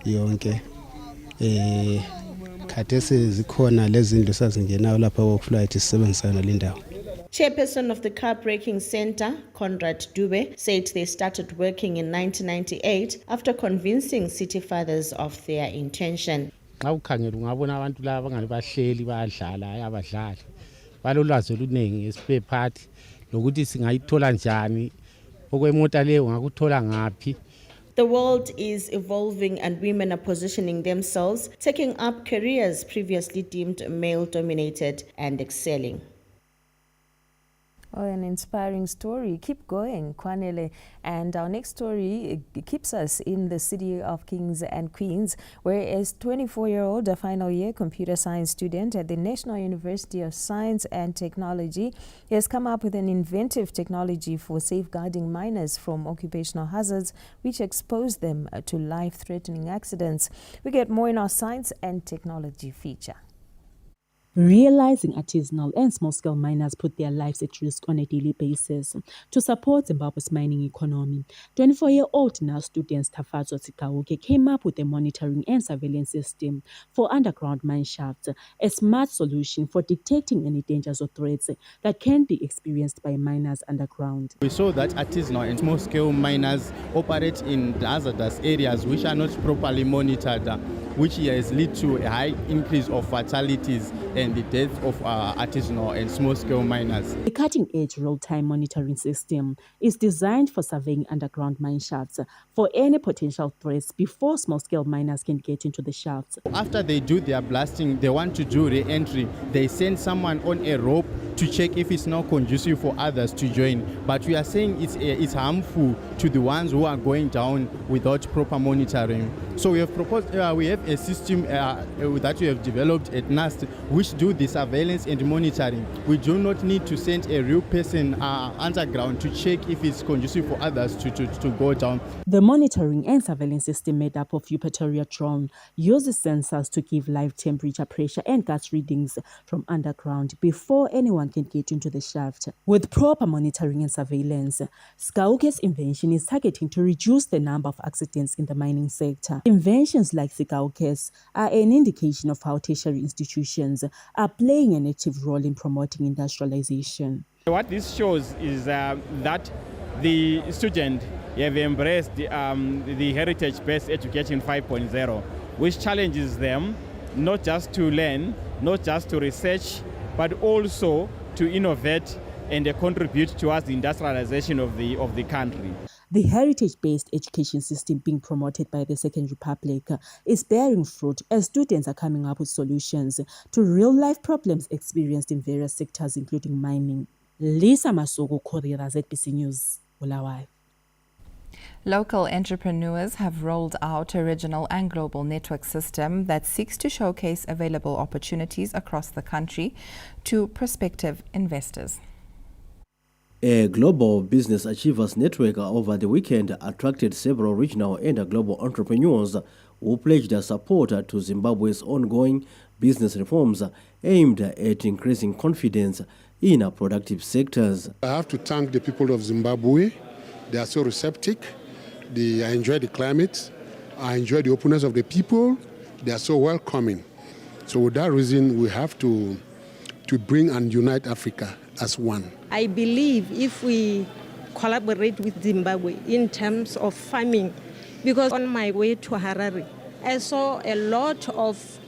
yonke. Khathesi zikhona lezi zinto sazingenayo lapha workflight sisebenzisana le ndawo. Chairperson of the car breaking center, Conrad Dube, said they started working in 1998 after convincing city fathers of their intention. Xa ukhangela ungabona abantu laba ngani bahleli bayadlala abadlali. Balolwazi oluningi ngespare part lokuthi singayithola njani, okwemota leyo ngakuthola ngaphi. The world is evolving and women are positioning themselves, taking up careers previously deemed male-dominated and excelling. Oh, an inspiring story. Keep going, Kwanile. And our next story keeps us in the city of Kings and Queens, where a 24-year-old, a final year computer science student at the National University of Science and Technology, has come up with an inventive technology for safeguarding miners from occupational hazards, which expose them to life-threatening accidents. We get more in our science and technology feature. Realizing artisanal and small-scale miners put their lives at risk on a daily basis. To support Zimbabwe's mining economy, 24-year-old now student Tafazo ZAOGA came up with a monitoring and surveillance system for underground mine shafts, a smart solution for detecting any dangers or threats that can be experienced by miners underground. We saw that artisanal and small-scale miners operate in hazardous areas which are not properly monitored, which has led to a high increase of fatalities and the death of artisanal and small-scale miners. The cutting-edge real-time monitoring system is designed for surveying underground mine shafts for any potential threats before small-scale miners can get into the shafts. After they do their blasting, they want to do re-entry. They send someone on a rope to check if it's not conducive for others to join. But we are saying it's harmful to the ones who are going down without proper monitoring. So we have proposed, we have a system that we have developed at NAST, which do the surveillance and monitoring. We do not need to send a real person underground to check if it's conducive for others to go down. The monitoring and surveillance system made up of Eupatorial drone uses sensors to give live temperature, pressure and gas readings from underground before anyone can get into the shaft. With proper monitoring and surveillance, ZAOGA's invention is targeting to reduce the number of accidents in the mining sector. Inventions like ZAOGA's are an indication of how tertiary institutions are playing an active role in promoting industrialization. What this shows is that the students have embraced the heritage-based education 5.0, which challenges them not just to learn, not just to research, but also to innovate and contribute towards the industrialization of the country. The heritage-based education system being promoted by the Second Republic is bearing fruit as students are coming up with solutions to real-life problems experienced in various sectors, including mining. Lisa Masoko, Korea, ZBC News, Bulawayo. Local entrepreneurs have rolled out a regional and global network system that seeks to showcase available opportunities across the country to prospective investors. A global business achievers network over the weekend attracted several regional and global entrepreneurs who pledged their support to Zimbabwe's ongoing business reforms aimed at increasing confidence in productive sectors. I have to thank the people of Zimbabwe. They are so receptive. I enjoy the climate. I enjoy the openness of the people. They are so welcoming. So with that reason, we have to bring and unite Africa as one. I believe if we collaborate with Zimbabwe in terms of farming, because on my way to Harare, I saw a lot of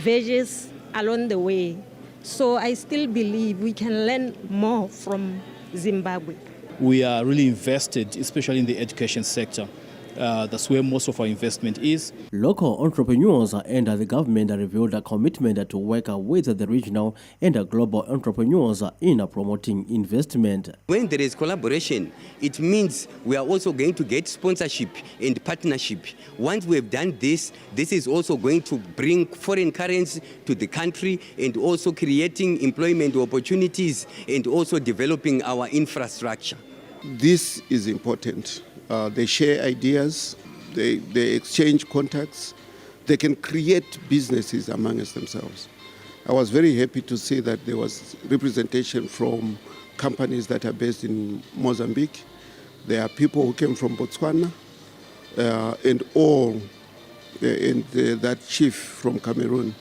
veggies along the way. So I still believe we can learn more from Zimbabwe. We are really invested, especially in the education sector. That's where most of our investment is. Local entrepreneurs and the government revealed a commitment to work with the regional and global entrepreneurs in promoting investment. When there is collaboration, it means we are also going to get sponsorship and partnership. Once we have done this, this is also going to bring foreign currency to the country and also creating employment opportunities and also developing our infrastructure. This is important. They share ideas, they exchange contacts, they can create businesses amongst themselves. I was very happy to see that there was representation from companies that are based in Mozambique. There are people who came from Botswana and that chief from Cameroon,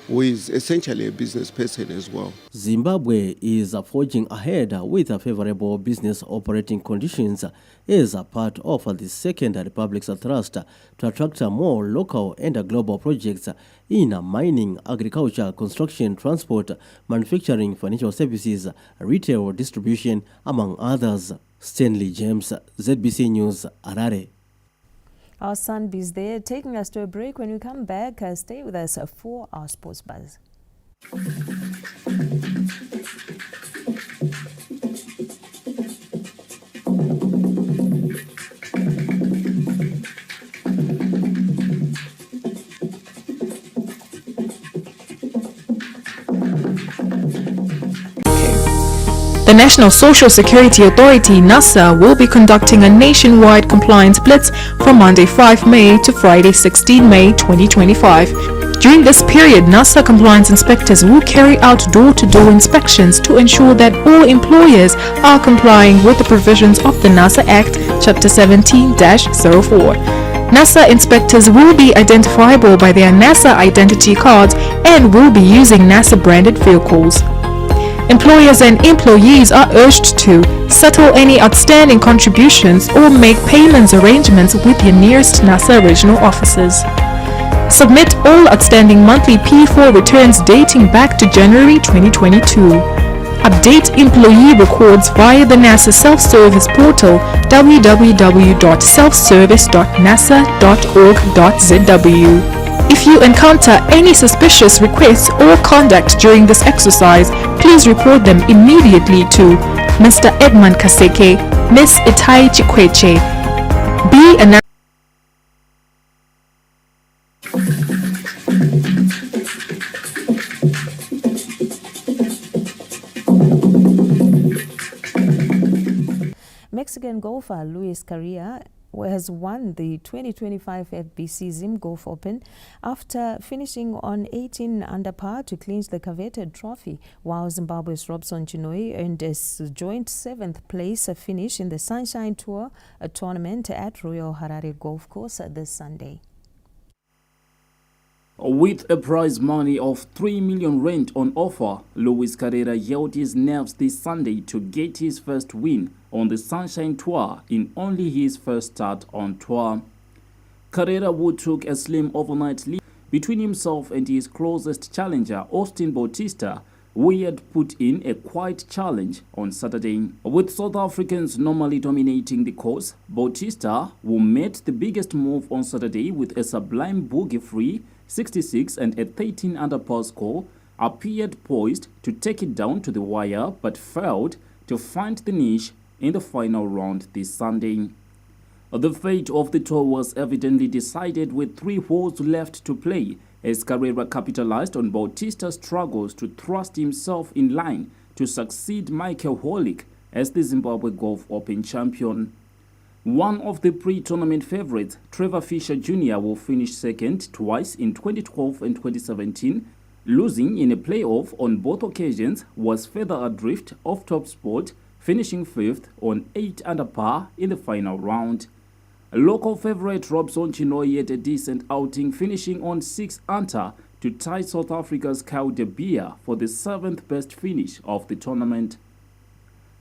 who is essentially a business person as well. Zimbabwe is forging ahead with favorable business operating conditions as a part of the Second Republic's thrust to attract more local and global projects in mining, agriculture, construction, transport, manufacturing, financial services, retail, distribution, among others. Stanley James, ZBC News, Harare. Our Sunbees there, taking us to a break. When we come back, stay with us for our Sports Buzz. The National Social Security Authority, NASA, will be conducting a nationwide compliance blitz from Monday 5 May to Friday 16 May 2025. During this period, NASA compliance inspectors will carry out door-to-door inspections to ensure that all employers are complying with the provisions of the NASA Act, Chapter 17-04. NASA inspectors will be identifiable by their NASA identity cards and will be using NASA-branded vehicles. Employers and employees are urged to settle any outstanding contributions or make payments arrangements with your nearest NASA regional offices. Submit all outstanding monthly P4 returns dating back to January 2022. Update employee records via the NASA self-service portal www.selfservice.nasa.org.zw. If you encounter any suspicious requests or conduct during this exercise, please report them immediately to Mr. Edmund Kaseke, Ms. Itai Chikweche. Be an Mexican golfer Luis Carrillo has won the 2025 FBC Zim Golf Open after finishing on 18 under par to clinch the coveted trophy, while Zimbabwe's Robson Chinoi earned a joint 7th place finish in the Sunshine Tour, a tournament at Royal Harare Golf Course this Sunday. With a prize money of 3 million rand on offer, Luis Carrillo yelled his nerves this Sunday to get his first win on the Sunshine Tour in only his first start on tour. Carrillo, who took a slim overnight lead between himself and his closest challenger, Austin Bautista, we had put in a quiet challenge on Saturday. With South Africans normally dominating the course, Bautista, who made the biggest move on Saturday with a sublime bogey-free 66 and a 13 under par score, appeared poised to take it down to the wire but failed to find the niche in the final round this Sunday. The fate of the tour was evidently decided with 3 holes left to play, as Carrera capitalized on Bautista's struggles to thrust himself in line to succeed Michael Holick as the Zimbabwe Golf Open champion. One of the pre-tournament favorites, Trevor Fisher Jr., will finish second twice in 2012 and 2017, losing in a playoff on both occasions, was further adrift off top spot, finishing 5th on 8 under par in the final round. Local favourite Robson Chinoy had a decent outing, finishing on 6 under to tie South Africa's Kyle De Beer for the 7th best finish of the tournament.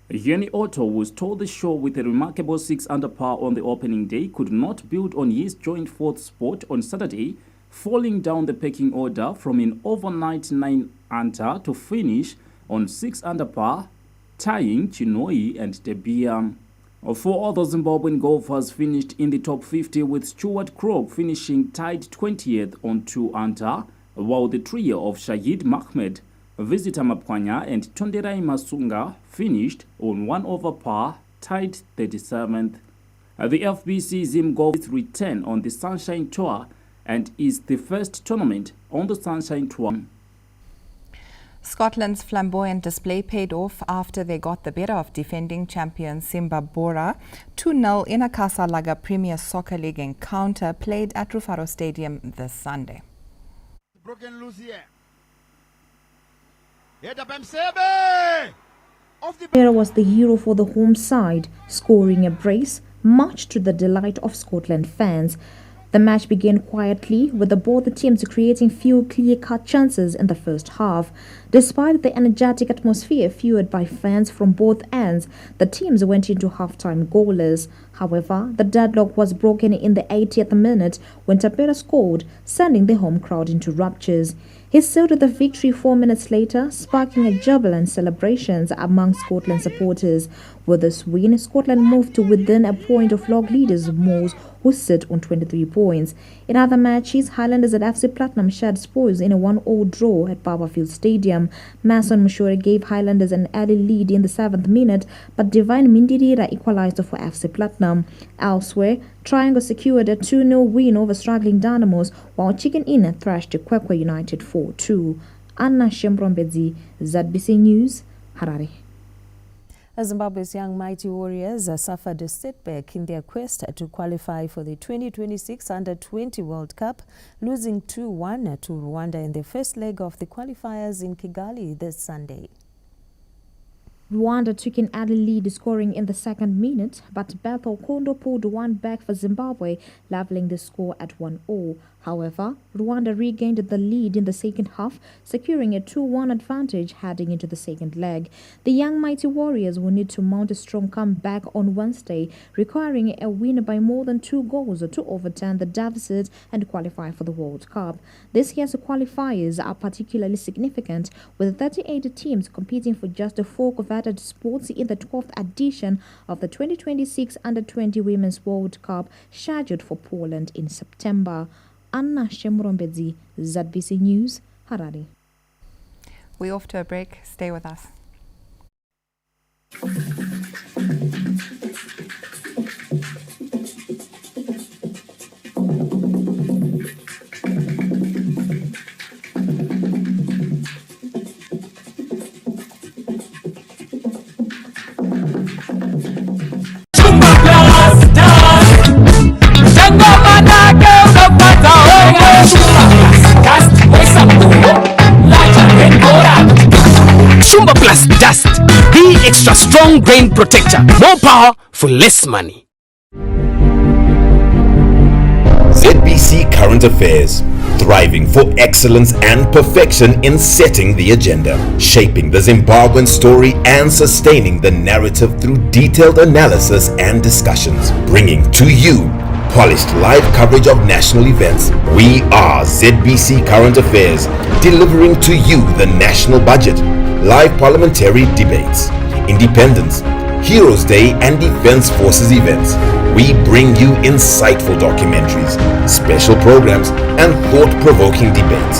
Yeni Otto, who stole the show with a remarkable 6 under par on the opening day, could not build on his joint 4th spot on Saturday, falling down the pecking order from an overnight 9 under to finish on 6 under par, tying Chinoy and De Beer. 4 other Zimbabwean golfers finished in the top 50, with Stuart Krog finishing tied 20th on 2 under, while the trio of Shahid Mahmed, Visitor Mapwanya and Tonderai Masunga finished on 1 over par, tied 37th. The FBC Zim Golf return on the Sunshine Tour and is the first tournament on the Sunshine Tour. Scotland's flamboyant display paid off after they got the better of defending champion Zimbabwe 2-0 in a Casalaga Premier Soccer League encounter played at Rufaro Stadium this Sunday. Broken loose here. Pereira was the hero for the home side, scoring a brace, much to the delight of Scotland fans. The match began quietly, with both teams creating few clear-cut chances in the first half. Despite the energetic atmosphere fueled by fans from both ends, the teams went into half-time goalless. However, the deadlock was broken in the 80th minute when Tapera scored, sending the home crowd into raptures. He sealed the victory 4 minutes later, sparking a jubilant celebrations among Scotland supporters. With this win, Scotland moved to within a point of log leaders Moors, who sit on 23 points. In other matches, Highlanders and FC Platinum shared spoils in a 1-0 draw at Barberfield Stadium. Mason Mushore gave Highlanders an early lead in the 7th minute, but Divine Mindirira equalized for FC Platinum. Elsewhere, Triangle secured a 2-0 win over struggling Dynamos, while Chicken Inn thrashed Kwekwe United 4-2. Anna Shembrombedzi, ZBC News, Harare. Zimbabwe's young mighty warriors suffered a setback in their quest to qualify for the 2026 Under-20 World Cup, losing 2-1 to Rwanda in the first leg of the qualifiers in Kigali this Sunday. Rwanda took an early lead, scoring in the 2nd minute, but Bethel Kondo pulled one back for Zimbabwe, leveling the score at 1-0. However, Rwanda regained the lead in the second half, securing a 2-1 advantage heading into the second leg. The young mighty warriors will need to mount a strong comeback on Wednesday, requiring a win by more than 2 goals to overturn the deficit and qualify for the World Cup. This year's qualifiers are particularly significant, with 38 teams competing for just 4 coveted spots in the 12th edition of the 2026 Under-20 Women's World Cup, scheduled for Poland in September. Anna Shemrombedzi, ZBC News, Harare. We're off to a break. Stay with us. Shumba Plus Dust, the extra strong brain protector. More power for less money. ZBC Current Affairs, thriving for excellence and perfection in setting the agenda, shaping the Zimbabwean story and sustaining the narrative through detailed analysis and discussions, bringing to you Polished live coverage of national events. We are ZBC Current Affairs, delivering to you the national budget, live parliamentary debates, independence, Heroes Day and Defense Forces events. We bring you insightful documentaries, special programs, and thought-provoking debates.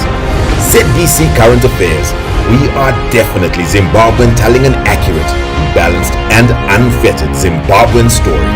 ZBC Current Affairs. We are definitely Zimbabwean, telling an accurate, balanced, and unfettered Zimbabwean story.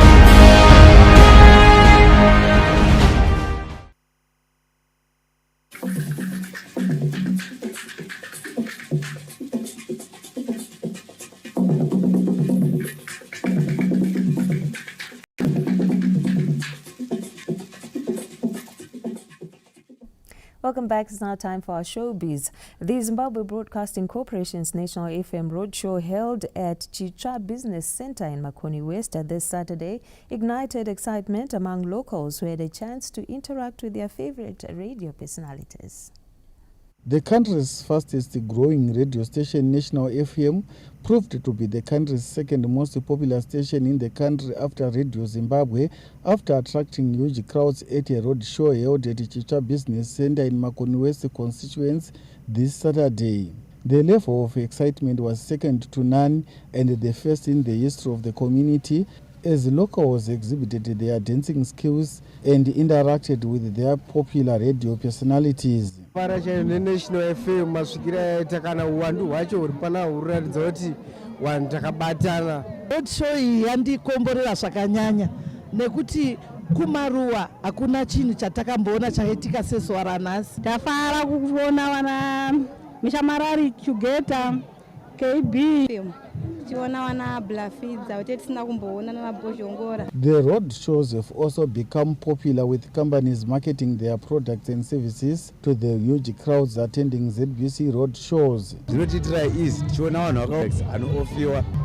Welcome back. It's now time for our showbiz. The Zimbabwe Broadcasting Corporation's National FM Roadshow held at Chicha Business Center in Makoni West this Saturday ignited excitement among locals who had a chance to interact with their favorite radio personalities. The country's fastest growing radio station, National FM, proved to be the country's second most popular station in the country after Radio Zimbabwe, after attracting huge crowds at a road show held at Chicha Business Center in Makoni West constituents this Saturday. The level of excitement was second to none and the first in the history of the community, as locals exhibited their dancing skills and interacted with their popular radio personalities. National FM masvikira takana uwandu hwacho huri pana huratidza kuti vanhu takabatana. Roadshow iyi yandikomborera zvakanyanya nekuti kumaruwa hakuna chinhu chatakamboona chaitika sezuva ranhasi. Tafara kuona vana Mishamarari Chugeta KB tiona wana Blafidza kuti tisina kumboona na Bozhongora. The road shows have also become popular, with companies marketing their products and services to the huge crowds attending ZBC road shows.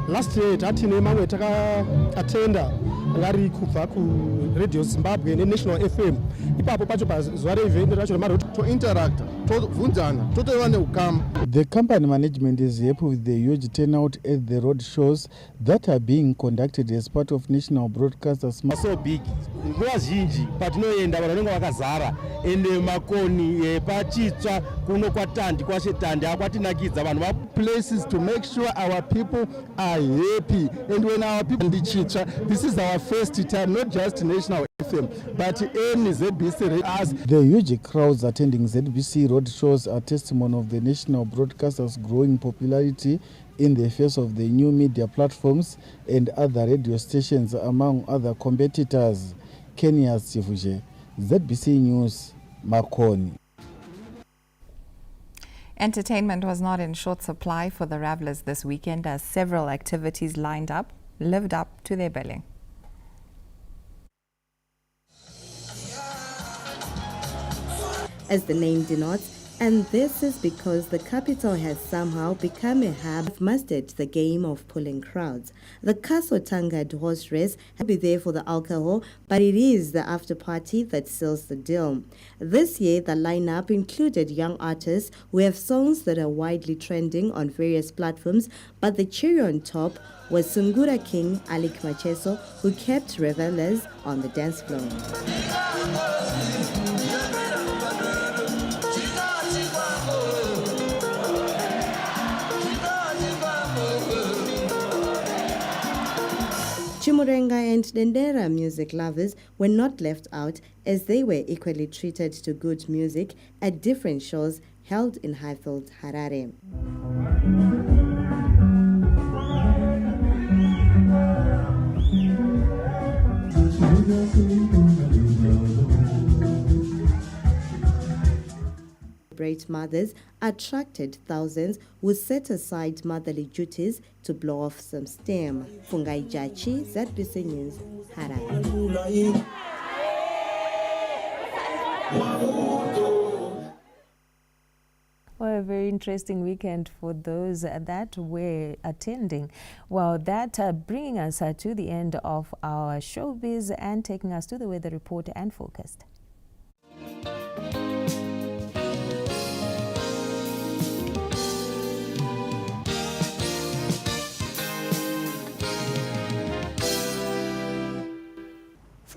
Last year tatine mamwe taka-attenda ngari kubva kuRadio Zimbabwe neNational FM. Ipapo pacho pazuva reevent racho remaroad tointeract, tovhunzana, totoiva neukama. The company management is happy with the huge turnout at the road shows that are being conducted as part of National Broadcasters. So big. Nguva zhinji patinoenda vanhu vanenge vakazara ende Makoni pachitsva kuno kwatandi kwashetandi akwatinakidza vanhu va places to make sure our people are happy, and when our people chitra, this is our first time, not just National FM but any ZBC. As the huge crowds attending ZBC road shows are testimony of the National Broadcasters' growing popularity in the face of the new media platforms and other radio stations, among other competitors. Kenya's Sifuje, ZBC News, Makoni. Entertainment was not in short supply for the Ravellers this weekend, as several activities lived up to their billing. As the name denotes, and this is because the capital has somehow become a hub, mastered the game of pulling crowds. The Castle Tangad horse race will be there for the alcohol, but it is the after party that seals the deal. This year, the lineup included young artists who have songs that are widely trending on various platforms, but the cherry on top was Sungura King Alik Macheso, who kept revelers on the dance floor. Chimurenga and Dendera music lovers were not left out, as they were equally treated to good music at different shows held in Highfield, Harare. Great mothers attracted thousands who set aside motherly duties to blow off some steam. Fungai Jachi, ZBC News, Harare. Well, a very interesting weekend for those that were attending. Well, that bringing us to the end of our showbiz and taking us to the weather report and forecast.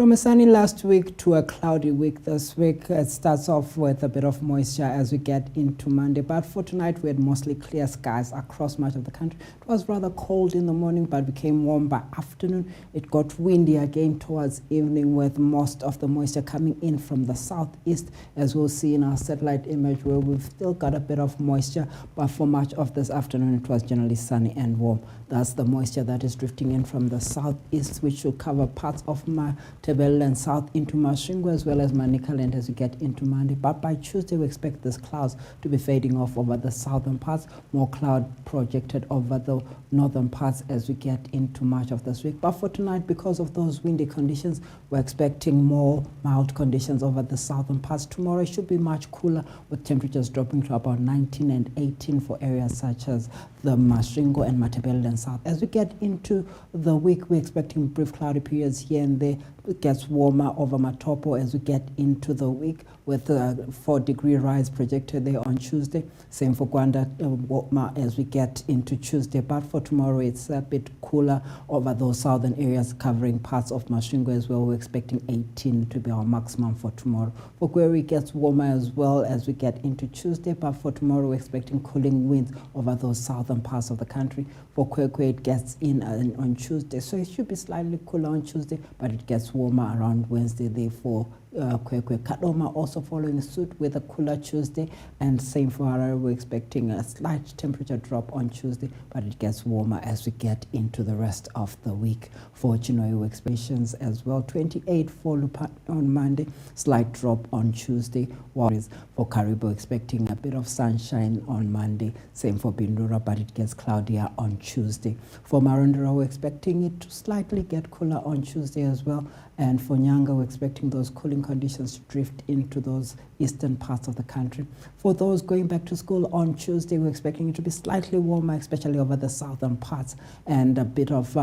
From a sunny last week to a cloudy week this week, it starts off with a bit of moisture as we get into Monday. But for tonight, we had mostly clear skies across much of the country. It was rather cold in the morning, but became warm by afternoon. It got windy again towards evening, with most of the moisture coming in from the southeast, as we'll see in our satellite image, where we've still got a bit of moisture. But for much of this afternoon, it was generally sunny and warm. That's the moisture that is drifting in from the southeast, which will cover parts of Matebele and south into Masvingo, as well as Manicaland as we get into Monday. But by Tuesday, we expect these clouds to be fading off over the southern parts, more cloud projected over the northern parts as we get into much of this week. But for tonight, because of those windy conditions, we're expecting more mild conditions over the southern parts. Tomorrow should be much cooler, with temperatures dropping to about 19 and 18 for areas such as the Masvingo and Matebele and south. As we get into the week, we're expecting brief cloudy periods here and there. It gets warmer over Matopo as we get into the week, with a 4-degree rise projected there on Tuesday. Same for Gwanda, warmer as we get into Tuesday. But for tomorrow, it's a bit cooler over those southern areas, covering parts of Masvingo as well. We're expecting 18 to be our maximum for tomorrow. For Gweru, it gets warmer as well as we get into Tuesday. But for tomorrow, we're expecting cooling winds over those southern parts of the country. For Kwekwe, it gets in on Tuesday. So it should be slightly cooler on Tuesday, but it gets warmer around Wednesday. Therefore, Kwekwe. Kadoma also following suit with a cooler Tuesday, and same for Harare. We're expecting a slight temperature drop on Tuesday, but it gets warmer as we get into the rest of the week. For Chinoy, expectations as well. 28 for Lupa on Monday, slight drop on Tuesday. While for Karibo, expecting a bit of sunshine on Monday. Same for Bindura, but it gets cloudier on Tuesday. For Marundera, we're expecting it to slightly get cooler on Tuesday as well. And for Nyanga, we're expecting those cooling conditions to drift into those eastern parts of the country. For those going back to school on Tuesday, we're expecting it to be slightly warmer, especially over the southern parts, and a bit of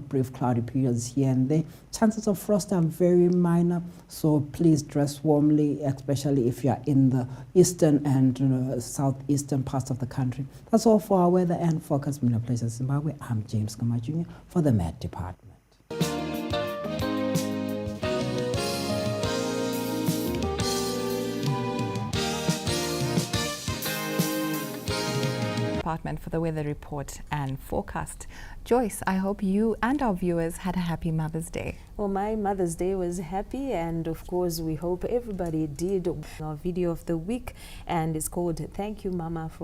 brief cloudy periods here and there. Chances of frost are very minor, so please dress warmly, especially if you're in the eastern and southeastern parts of the country. That's all for our weather and forecast. Mina Pleasure Zimbabwe. I'm James Kama Jr. for the Met Department. Department for the weather report and forecast. Joyce, I hope you and our viewers had a happy Mother's Day. Well, my Mother's Day was happy, and of course we hope everybody did. Our video of the week, and it's called Thank You Mama from